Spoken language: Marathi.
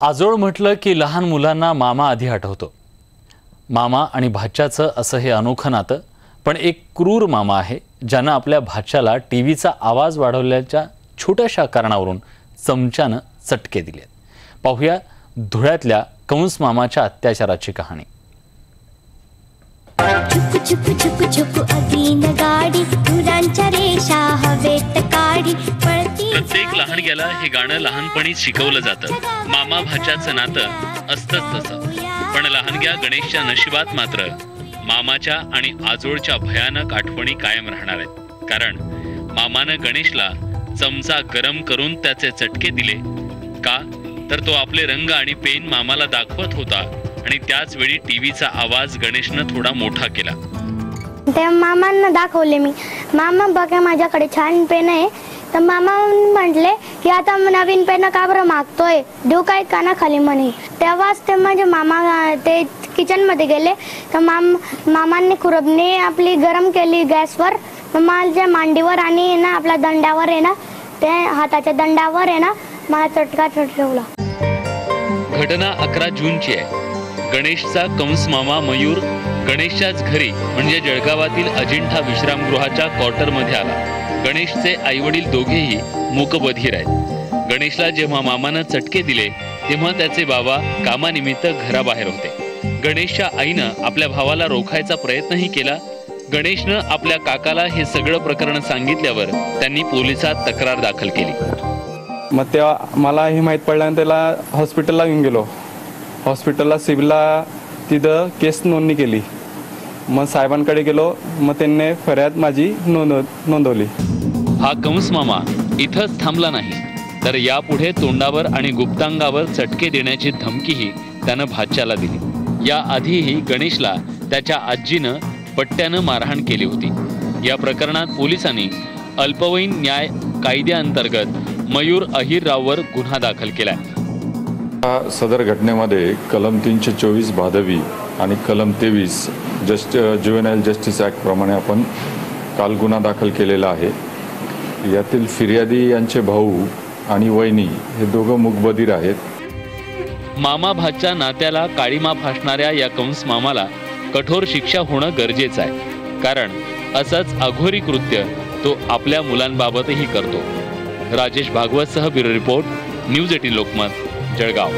आजोळ म्हटलं की लहान मुलांना मामा आधी आठवतो। मामा आणि भाच्याचं असं हे अनोखं नातं। पण एक क्रूर मामा आहे ज्यानं आपल्या भाच्याला टीव्हीचा आवाज वाढवल्याच्या छोट्याशा कारणावरून चमच्यानं चटके दिले। पाहूया धुळ्यातल्या कंस मामाच्या अत्याचाराची कहाणी। छुप छुप छुप छुप अगीन गाडी फुलांच्या रेषा हवेत काढी पळती। प्रत्येक लहानग्याला हे गाणं लहानपणीच शिकवलं जातं। मामा भाच्याचं नातं असतंच तसं। पण लहानग्या गणेशच्या नशिबात मात्र मामाच्या आणि आजोळच्या भयानक आठवणी कायम राहणार आहेत। कारण मामानं गणेशला चमचा गरम करून त्याचे चटके दिले का तर तो आपले रंग आणि पेन मामाला दाखवत होता आणि त्याच वेळी टीव्हीचा आवाज गणेशनं थोडा मोठा केला। ते मामांना दाखवले मी, मामा बघा माझ्याकडे छान पेन आहे। तर मामा म्हटले की आता नवीन पेन का बरं मागतोय, देऊ काय कानाखाली म्हणे। तेव्हाच ते माझे मामा ते किचन मध्ये गेले तर मामांनी खुरपणी आपली गरम केली गॅसवर। माझ्या मांडीवर आणि ना आपल्या दंडावर आहे ना, ते हाताच्या दंडावर आहे ना मला चटका ठेवला। घटना 11 जूनची आहे। गणेशचा कंस मामा मयूर गणेशच्याच घरी म्हणजे जळगावातील अजिंठा विश्रामगृहाच्या क्वार्टरमध्ये आला। गणेशचे आईवडील दोघेही मूकबधीर आहेत। गणेशला जेव्हा मामानं चटके दिले तेव्हा त्याचे बाबा कामानिमित्त घराबाहेर होते। गणेशच्या आईनं आपल्या भावाला रोखायचा प्रयत्नही केला। गणेशनं आपल्या काकाला हे सगळं प्रकरण सांगितल्यावर त्यांनी पोलिसात तक्रार दाखल केली। मग तेव्हा मला हे माहीत पडल्यानं त्याला हॉस्पिटलला घेऊन गेलो। हॉस्पिटलला सिव्हिलला तिथं केस नोंदणी केली। मग साहेबांकडे गेलो, मग त्यांनी फरियाद माझी नोंदवली। हा कंस मामा इथंच थांबला नाही तर यापुढे तोंडावर आणि गुप्तांगावर चटके देण्याची धमकीही त्यानं भाच्याला दिली। या आधीही गणेशला त्याच्या आजीनं पट्ट्यानं मारहाण केली होती। या प्रकरणात पोलिसांनी अल्पवयीन न्याय कायद्याअंतर्गत मयूर अहिरराववर गुन्हा दाखल केलाय। सदर घटनेमध्ये कलम 324 भादवी आणि कलम 23 ज्युव्हेनाइल जस्टिस ॲक्ट प्रमाणे आपण काल गुन्हा दाखल केलेला आहे। यातील फिर्यादी यांचे भाऊ आणि वहिनी हे दोघं मूकबधीर आहेत। मामा भाच्या नात्याला काळीमा फासणाऱ्या या कंस मामाला कठोर शिक्षा होणं गरजेचं आहे। कारण असंच अघोरी कृत्य तो आपल्या मुलांबाबतही करतो। राजेश भागवतसह bureau report, news 18 Lokmat, Jalgaon.